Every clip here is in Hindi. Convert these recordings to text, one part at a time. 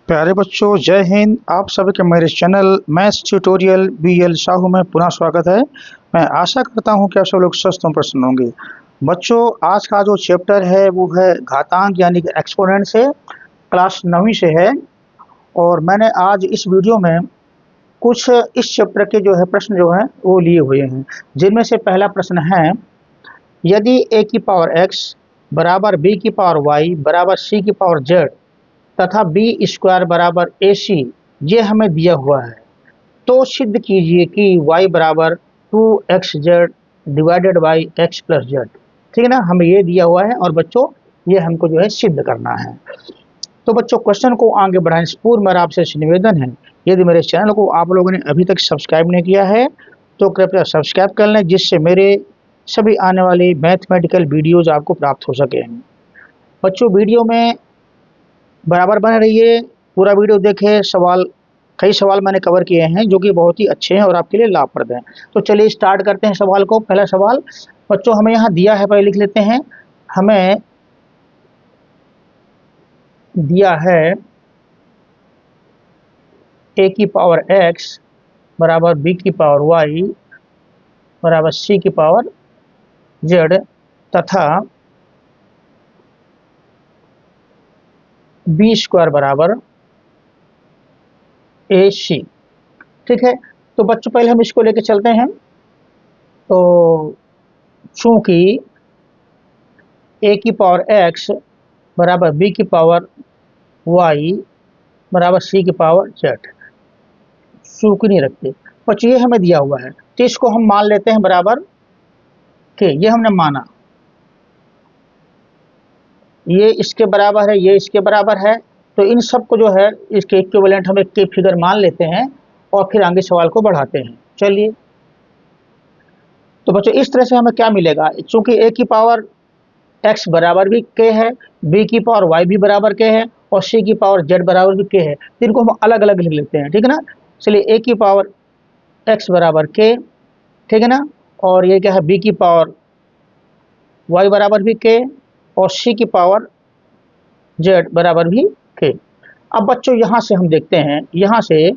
प्यारे बच्चों, जय हिंद। आप सभी के मेरे channel maths tutorial BL Sahu में पुनः स्वागत है। मैं आशा करता हूं कि आप सब लोग स्वस्थ और प्रसन्न होंगे। बच्चों, आज का जो चैप्टर है वो है घातांक यानी कि एक्सपोनेंट से, क्लास 9वीं से है। और मैंने आज इस वीडियो में कुछ इस चैप्टर के जो है प्रश्न जो हैं वो लिए हुए हैं, जिनमें से पहला प्रश्न है, यदि a की पावर x बराबर b की पावर y बराबर c की पावर z तथा बी स्क्वायर बराबर AC ये हमें दिया हुआ है, तो सिद्ध कीजिए कि y बराबर 2xz divided by x plus Z. ठीक है ना, हमें ये दिया हुआ है और बच्चों ये हमको जो है सिद्ध करना है। तो बच्चों क्वेश्चन को आगे बढ़ाने से पूर्व मेरा आपसे निवेदन है, यदि मेरे चैनल को आप लोगों ने अभी तक सब्सक्राइब नहीं किया है तो कृपया सब्सक्राइब कर लें, जिससे मेरे सभी आने वाली मैथमेटिकल वीडियोज आपको प्राप्त हो सके। बच्चों वीडियो में बराबर बने रहिए, पूरा वीडियो देखें। कई सवाल मैंने कवर किए हैं जो कि बहुत ही अच्छे हैं और आपके लिए लाभप्रद हैं। तो चलिए स्टार्ट करते हैं सवाल को। पहला सवाल बच्चों हमें यहाँ दिया है, पहले लिख लेते हैं। हमें दिया है a की पावर x बराबर b की पावर y बराबर c की पावर z तथा b स्क्वायर बराबर AC। ठीक है, तो बच्चों पहले हम इसको लेके चलते हैं। तो चूंकि a की पावर x बराबर b की पावर y बराबर c की पावर z, चूंकि नहीं रखते बच्चों, ये हमें दिया हुआ है तो इसको हम मान लेते हैं बराबर के। ये हमने माना, ये इसके बराबर है, ये इसके बराबर है, तो इन सब को जो है इसके इक्विवेलेंट हम एक के फिगर मान लेते हैं और फिर आगे सवाल को बढ़ाते हैं। चलिए, तो बच्चों इस तरह से हमें क्या मिलेगा, चूंकि a की पावर x बराबर भी k है, b की पावर y भी बराबर k है और c की पावर z बराबर भी k है, तो इनको हम अलग अलग लिख लेते हैं। ठीक है ना, चलिए a की पावर x बराबर k, ठीक है ना, और ये क्या है b की पावर y बराबर भी k और c की पावर z बराबर भी k। अब बच्चों यहाँ से हम देखते हैं, यहाँ से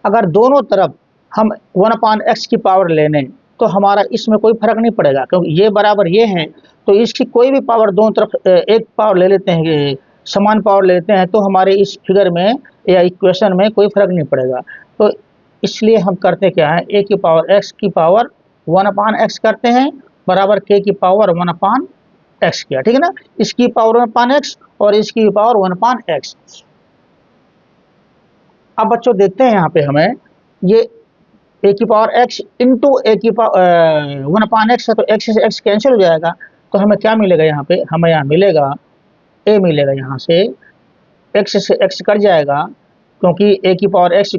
अगर दोनों तरफ हम 1/x की पावर ले लें तो हमारा इसमें कोई फर्क नहीं पड़ेगा, क्योंकि ये बराबर ये है, तो इसकी कोई भी पावर दोनों तरफ एक पावर ले लेते हैं, समान पावर ले लेते हैं, तो हमारे इस फिगर में या इक्वेशन में कोई फर्क नहीं पड़ेगा। तो इसलिए हम करते क्या है, a की पावर x की पावर 1/x करते हैं बराबर k की पावर 1/x किया। ठीक है ना, इसकी पावर 1/x और इसकी पावर 1/x। अब बच्चों देखते हैं यहाँ पे हमें ये a की पावर x इंटू a की पावर 1/x है, तो x से x कैंसिल हो जाएगा, तो हमें क्या मिलेगा यहाँ पे, हमें यहाँ मिलेगा a मिलेगा, यहाँ से x से x कट जाएगा, क्योंकि a की पावर x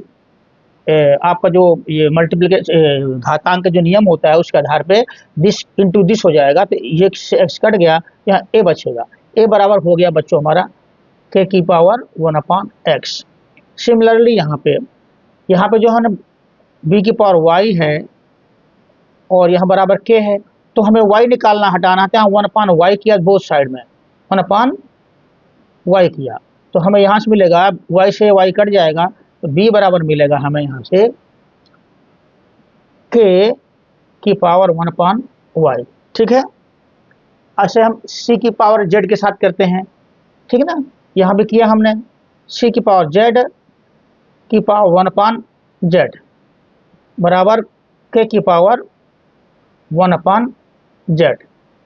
आपका जो ये मल्टीप्लिकेशन घातांक का जो नियम होता है उसके आधार पे दिस इंटू दिस हो जाएगा, तो ये x कट गया, यहाँ a बचेगा। a बराबर हो गया बच्चों हमारा k की पावर 1/x। सिमिलरली यहाँ पे जो है ना b की पावर y है और यहाँ बराबर k है, तो हमें y निकालना हटाना है, यहाँ 1/y किया बोथ साइड में, 1/y किया, तो हमें यहाँ से मिलेगा y से y कट जाएगा, तो b बराबर मिलेगा हमें यहाँ से k की पावर 1/y। ठीक है, ऐसे हम c की पावर z के साथ करते हैं। ठीक है ना, यहाँ भी किया हमने, c की पावर z की पावर 1/z बराबर k की पावर 1/z।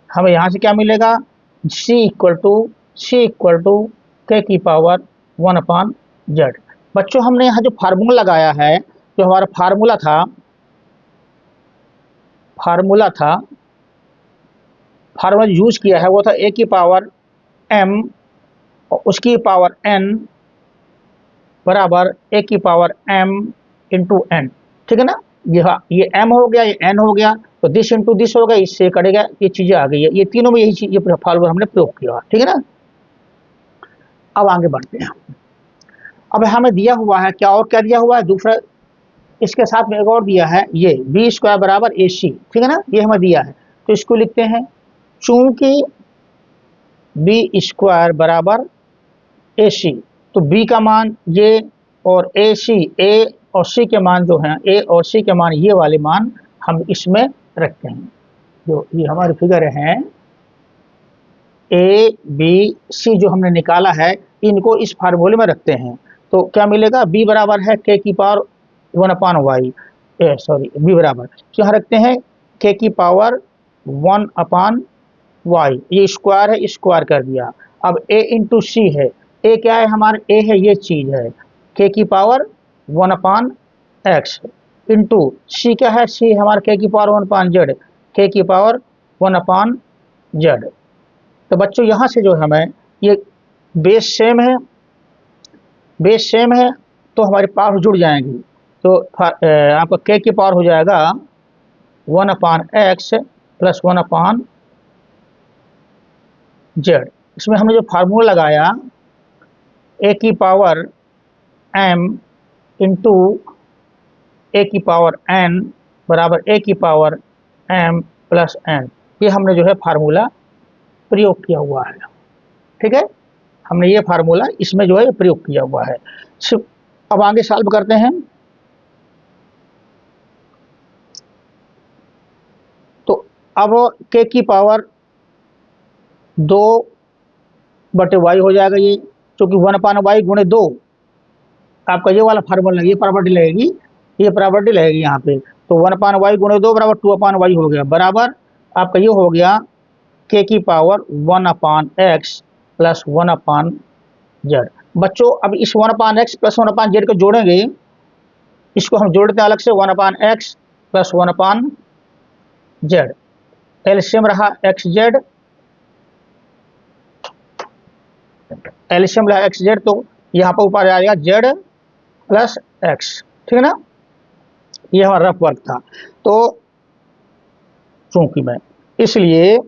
हमें यहाँ से क्या मिलेगा, c इक्वल टू k की पावर 1/z। बच्चों हमने यहाँ जो फार्मूला लगाया है, जो हमारा फार्मूला यूज किया है वो था a की पावर m और उसकी पावर n बराबर a की पावर m इंटू n। ठीक है ना, ये m हो गया, ये n हो गया, तो दिस इंटू दिस हो गया, इससे कटेगा, ये चीजें आ गई है, ये तीनों में यही चीज, ये फार्मूला हमने प्रयोग किया। ठीक है ना, अब आगे बढ़ते हैं। अब हमें दिया हुआ है क्या, और क्या दिया हुआ है दूसरा, इसके साथ में एक और दिया है, ये बी स्क्वायर बराबर AC। ठीक है ना, ये हमें दिया है, तो इसको लिखते हैं, चूंकि बी स्क्वायर बराबर AC तो बी का मान ये और ए और सी के मान जो हैं, ए और सी के मान, ये वाले मान हम इसमें रखते हैं। जो ये हमारी फिगर है ए बी सी जो हमने निकाला है, इनको इस फार्मूले में रखते हैं। तो क्या मिलेगा, बी बराबर है के की पावर 1/y, सॉरी बी बराबर क्या रखते हैं, के की पावर 1/y, ये स्क्वायर है, स्क्वायर कर दिया। अब ए इंटू सी है, ए क्या है हमारे, ए है ये चीज है, के की पावर 1/x इंटू सी क्या है, सी हमारे के की पावर 1/z, के की पावर 1/z। तो बच्चों यहाँ से जो हमें ये बेस सेम है, बेस सेम है तो हमारी पावर जुड़ जाएंगी। तो आपका के की पावर हो जाएगा 1/x प्लस 1/z। इसमें हमने जो फार्मूला लगाया, ए की पावर m इंटू ए की पावर n बराबर ए की पावर m प्लस n, ये हमने जो है फार्मूला प्रयोग किया हुआ है। ठीक है, हमने ये फार्मूला इसमें जो है प्रयोग किया हुआ है। अब आगे सॉल्व करते हैं। तो अब के की पावर 2/y हो जाएगा, ये क्योंकि 1/y गुणे 2 आपका ये वाला फार्मूला, ये प्रॉपर्टी लगेगी, ये प्रॉपर्टी लगेगी यहाँ पे। तो 1/y गुणे 2 बराबर 2/y हो गया, बराबर आपका ये हो गया के की पावर 1/x प्लस 1/z। बच्चों अब इस 1/x प्लस 1/z को जोड़ेंगे, इसको हम जोड़ते हैं अलग से, 1/x प्लस 1/z, एलसीएम रहा xz, एलसीएम रहा xz, तो यहाँ पर ऊपर आ जाएगा z प्लस x। ठीक है ना, ये हमारा रफ वर्क था। तो चूंकि मैं इसलिए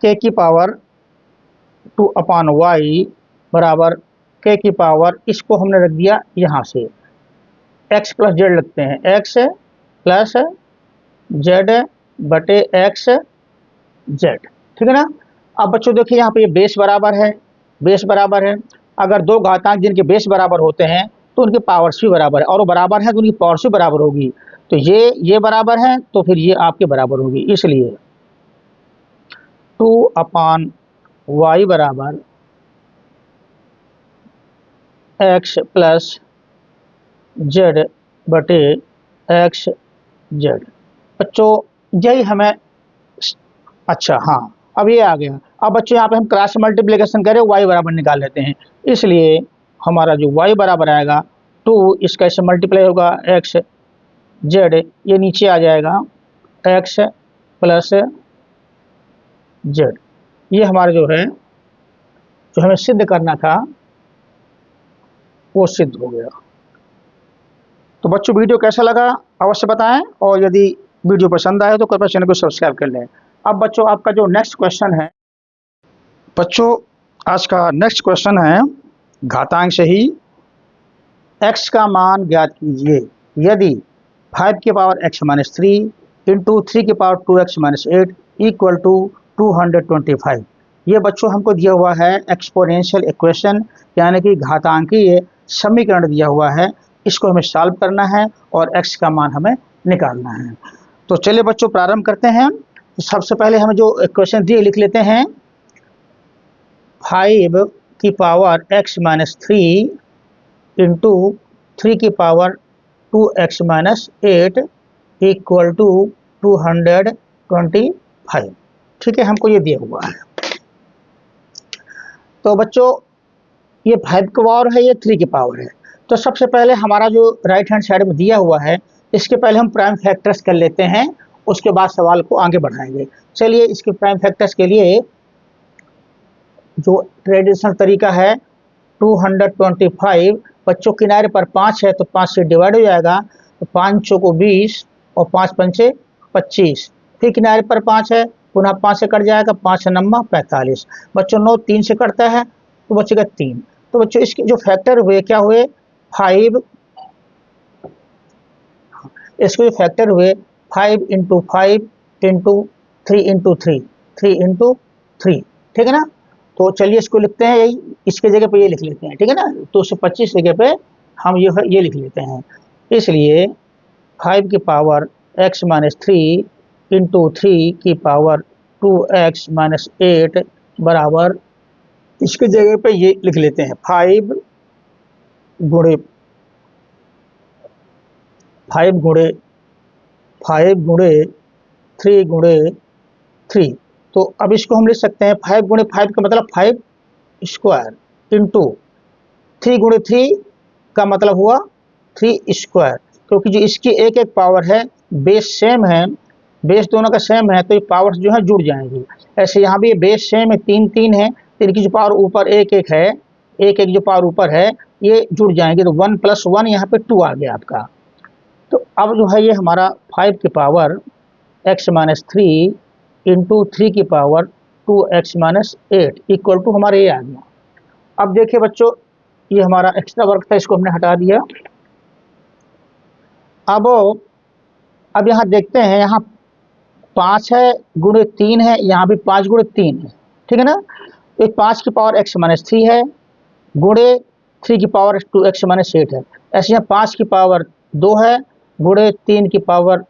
के की पावर 2/y बराबर के की पावर, इसको हमने रख दिया यहाँ से x प्लस जेड लगते हैं, x प्लस z बटे x z। ठीक है ना। अब बच्चों देखिए यहाँ पे ये बेस बराबर है, बेस बराबर है, अगर दो घातांक जिनके बेस बराबर होते हैं तो उनकी पावर्स भी बराबर है, और वो बराबर है तो उनकी पावर्स भी बराबर होगी। तो ये बराबर है तो फिर ये आपके बराबर होगी, इसलिए 2/y बराबर x प्लस z बटे x z। बच्चों यही हमें, अच्छा हाँ अब ये आ गया। अब बच्चों यहाँ पे हम क्रॉस मल्टीप्लिकेशन करें, y बराबर निकाल लेते हैं, इसलिए हमारा जो y बराबर आएगा 2, इसका इससे मल्टीप्लाई होगा x z, ये नीचे आ जाएगा x प्लस z। ये हमारा जो है, जो हमें सिद्ध करना था वो सिद्ध हो गया। तो बच्चों वीडियो कैसा लगा अवश्य बताएं, और यदि वीडियो पसंद आए तो कृपया चैनल को सब्सक्राइब कर लें। अब बच्चों आपका जो नेक्स्ट क्वेश्चन है, बच्चों आज का नेक्स्ट क्वेश्चन है, घातांक से ही x का मान ज्ञात कीजिए यदि 5 की पावर x माइनस 3 इंटू 3 की power 2x minus 8 equal to 225। ये बच्चों हमको दिया हुआ है एक्सपोनेंशियल इक्वेशन, यानी कि घातांकीय समीकरण दिया हुआ है, इसको हमें सॉल्व करना है और x का मान हमें निकालना है। तो चलिए बच्चों प्रारंभ करते हैं। सबसे पहले हमें जो इक्वेशन दिए लिख लेते हैं, 5 की पावर x माइनस 3 इंटू 3 की power 2x minus 8 equal to 225। ठीक है, हमको ये दिया हुआ है। तो बच्चों ये 5 की पावर है, ये 3 की पावर है। तो सबसे पहले हमारा जो राइट हैंड साइड में दिया हुआ है, इसके पहले हम प्राइम फैक्टर्स कर लेते हैं, उसके बाद सवाल को आगे बढ़ाएंगे। चलिए इसके प्राइम फैक्टर्स के लिए जो ट्रेडिशनल तरीका है 225, बच्चों किनारे पर 5 है तो 5 से डिवाइड हो जाएगा, तो 5 चौको 20 और 5 पंचे 25, फिर किनारे पर 5 है, पुनः 5 से कट जाएगा, 5 नम्मा 45। बच्चों 9 3 से कटता है तो बचेगा 3। तो बच्चों इसके जो फैक्टर हुए क्या हुए, 5, इसके जो फैक्टर हुए 5 इंटू 5 इंटू 3 इंटू 3, 3 इंटू 3, ठीक है ना। तो चलिए इसको लिखते हैं, यही इसके जगह पे ये लिख लेते हैं, ठीक है ना। तो 125 जगह पे हम ये लिख लेते हैं। इसलिए 5 की पावर x माइनस 3 इंटू 3 की पावर 2x माइनस 8 बराबर, इसके जगह पे ये लिख लेते हैं 5 गुणे 5 गुणे 5 गुणे 3 गुणे 3। तो अब इसको हम लिख सकते हैं 5 गुणे 5 का मतलब 5 स्क्वायर इंटू 3 गुणे 3 का मतलब हुआ 3 स्क्वायर, क्योंकि जो इसकी एक एक पावर है बेस सेम है, बेस दोनों का सेम है, तो ये पावर्स जो है जुड़ जाएंगी। ऐसे यहाँ भी बेस सेम है, 3 3 है, तो इनकी जो पावर ऊपर एक एक है, एक एक जो पावर ऊपर है ये जुड़ जाएंगे, तो 1 + 1 यहाँ पे 2 आ गया आपका। तो अब जो है ये हमारा 5 की पावर x माइनस 3 इंटू 3 की power 2x minus 8 equal to हमारा ये आ गया। अब देखिए बच्चों, ये हमारा एक्स्ट्रा वर्क था, इसको हमने हटा दिया। अब यहाँ देखते हैं, यहाँ 5 है गुणे 3 है, यहाँ भी 5 गुणे 3 है, ठीक है ना। एक 5 की पावर x माइनस 3 है गुणे 3 की पावर 2x माइनस 8 है। ऐसे यहाँ 5 की पावर 2 है गुणे 3 की पावर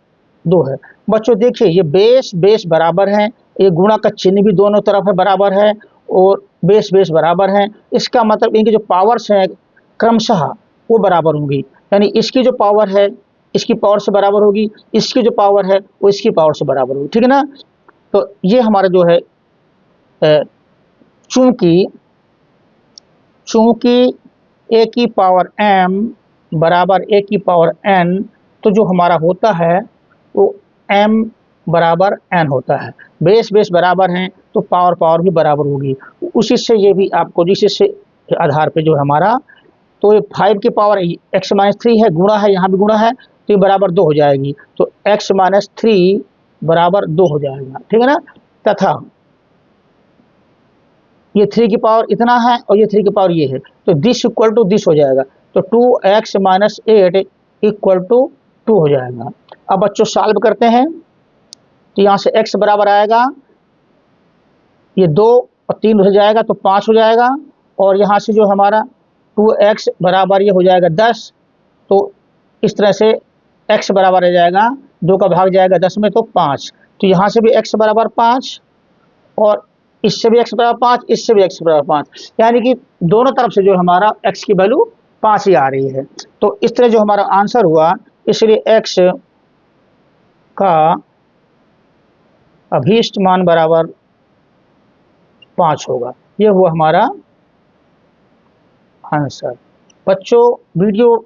2 है। बच्चों देखिए ये बेस बेस बराबर हैं, ये गुणा का चिन्ह भी दोनों तरफ है बराबर है, और बेस बेस बराबर हैं, इसका मतलब इनकी जो पावर्स हैं क्रमशः वो बराबर होंगी। यानी इसकी जो पावर है इसकी पावर से बराबर होगी, इसकी जो पावर है वो इसकी पावर से बराबर होगी, ठीक है ना। तो ये हमारा जो है चूंकि चूंकि a की पावर m बराबर a की पावर n, तो जो हमारा होता है वो m बराबर n होता है। बेस बेस बराबर हैं तो पावर पावर भी बराबर होगी। उसी से ये भी आपको जिस से आधार पे जो हमारा, तो ये 5 की पावर x माइनस 3 है, गुणा है, यहाँ भी गुणा है, तो ये बराबर 2 हो जाएगी, तो x माइनस 3 बराबर 2 हो जाएगा, ठीक है ना। तथा ये 3 की पावर इतना है और ये 3 की पावर ये है, तो दिस इक्वल टू दिस हो जाएगा, तो 2x माइनस 8 इक्वल टू 2 हो जाएगा। अब बच्चों सॉल्व करते हैं, तो यहाँ से x बराबर आएगा, ये 2 और 3 हो जाएगा तो 5 हो जाएगा, और यहाँ से जो हमारा 2x बराबर ये हो जाएगा 10, तो इस तरह से x बराबर आ जाएगा, 2 का भाग जाएगा 10 में तो 5, तो यहाँ से भी x बराबर 5, और इससे भी x बराबर 5, इससे भी x बराबर 5, यानी कि दोनों तरफ से जो हमारा x की वैल्यू 5 ही आ रही है। तो इस तरह जो हमारा आंसर हुआ, इसलिए x का अभीष्ट मान बराबर 5 होगा। ये हुआ हमारा आंसर। बच्चों वीडियो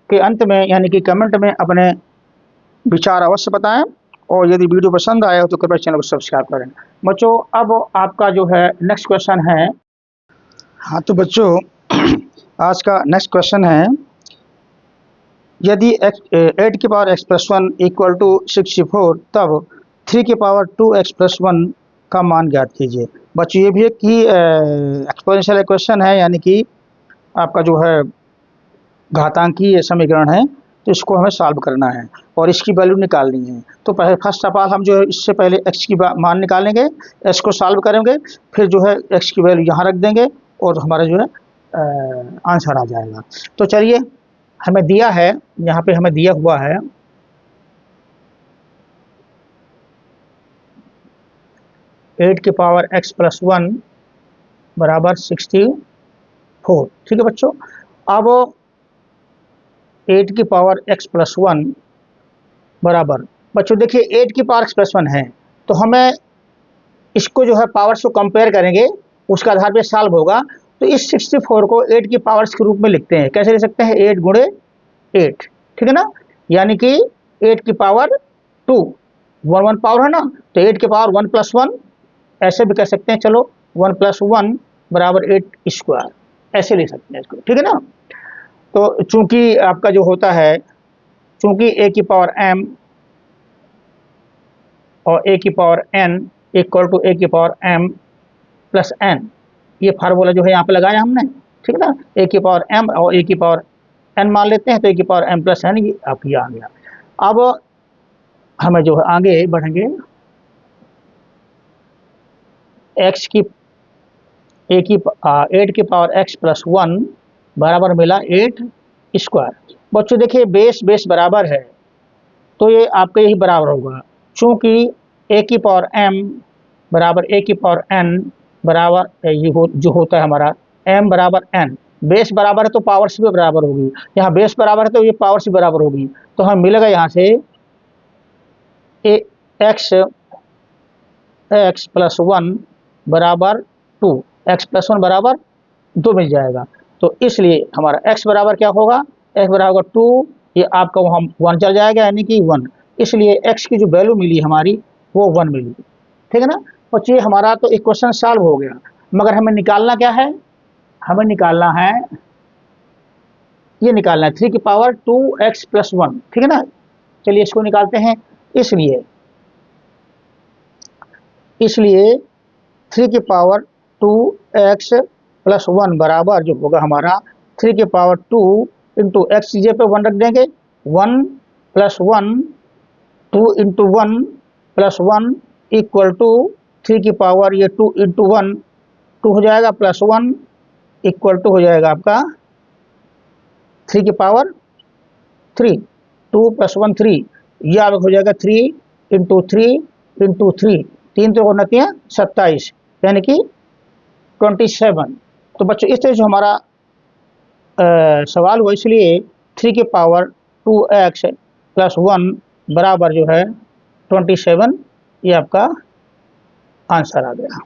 के अंत में यानी कि कमेंट में अपने विचार अवश्य बताएं, और यदि वीडियो पसंद आया हो तो कृपया चैनल को सब्सक्राइब करें। बच्चों अब आपका जो है नेक्स्ट क्वेश्चन है। हाँ तो बच्चों आज का नेक्स्ट क्वेश्चन है, यदि 8 की पावर x + 1 इक्वल टू 64, तब 3 की पावर 2x + 1 का मान ज्ञात कीजिए। बच्चों ये भी एक ही एक्सपोनेंशियल इक्वेशन है, यानी कि आपका जो है घातांकीय समीकरण है, तो इसको हमें सॉल्व करना है और इसकी वैल्यू निकालनी है। तो पहले फर्स्ट ऑफ ऑल हम जो है इससे पहले x की मान निकालेंगे, x को सॉल्व करेंगे, फिर जो है x की वैल्यू यहाँ रख देंगे और हमारा जो है आंसर आ जाएगा। तो चलिए, हमें दिया है, यहाँ पे हमें दिया हुआ है 8 की पावर x + 1 बराबर 64, ठीक है बच्चों। अब 8 की पावर x + 1 बराबर, बच्चों देखिए 8 की पावर x + 1 है, तो हमें इसको जो है पावर्स को कंपेयर करेंगे, उसके आधार पे सॉल्व होगा। तो इस 64 को 8 की पावर्स के रूप में लिखते हैं। कैसे लिख सकते हैं? 8 गुणे 8, ठीक है ना, यानी कि 8 की पावर 2, 1 1 पावर है ना, तो 8 की पावर 1 + 1 ऐसे भी कह सकते हैं। चलो 1 + 1 बराबर 8 स्क्वायर, ऐसे लिख सकते हैं इसको, ठीक है ना। तो चूंकि आपका जो होता है, चूंकि a की पावर m और a की power n equal to a की पावर m + n, ये फार्मूला जो है यहाँ पे लगाया हमने, ठीक है ना। a की पावर m और a की पावर n मान लेते हैं, तो a की पावर m + n ये आप ये आ गया। अब हमें जो है आगे बढ़ेंगे, x की 8 की पावर x प्लस 1 बराबर मिला 8 स्क्वायर। बच्चों देखिए बेस बेस बराबर है तो ये आपके यही बराबर होगा, चूंकि a की पावर m बराबर a की पावर n बराबर जो होता है हमारा m बराबर n। बेस बराबर है तो पावर से भी बराबर होगी, यहाँ बेस बराबर है तो ये पावर से बराबर होगी, तो हमें मिलेगा यहाँ से x प्लस 1 बराबर 2, x प्लस 1 बराबर 2 मिल जाएगा। तो इसलिए हमारा x बराबर क्या होगा, x बराबर 2, ये आपका वहाँ 1 चल जाएगा यानी कि 1, इसलिए x की जो वैल्यू मिली हमारी वो 1 मिली। ठीक है ना बच्चे, हमारा तो एक क्वेश्चन सॉल्व हो गया, मगर हमें निकालना क्या है, हमें निकालना है ये निकालना है 3 की पावर 2x प्लस 1। ठीक है ना, चलिए इसको निकालते हैं। इसलिए 3 की पावर 2x प्लस 1 बराबर जो होगा हमारा 3 की पावर 2 इंटू एक्स चीज़े पे 1 रख देंगे, 1 plus 1 2 into 1 plus 1 equal to 3 की पावर ये 2 इंटू 1 2 हो जाएगा प्लस 1 इक्वल टू हो जाएगा आपका 3 की पावर 3, 2 प्लस 1 3, यह आपका हो जाएगा 3 इंटू 3 इंटू 3, 3 तो 27 यानी कि 27। तो बच्चों इस तरह से हमारा सवाल हुआ, इसलिए 3 की पावर 2x प्लस 1 बराबर जो है 27, ये आपका आंसर आ गया।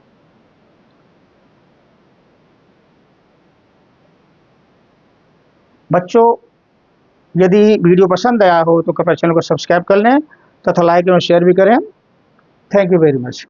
बच्चों यदि वीडियो पसंद आया हो तो कृपया चैनल को सब्सक्राइब कर लें तथा लाइक एवं शेयर भी करें। Thank you very much.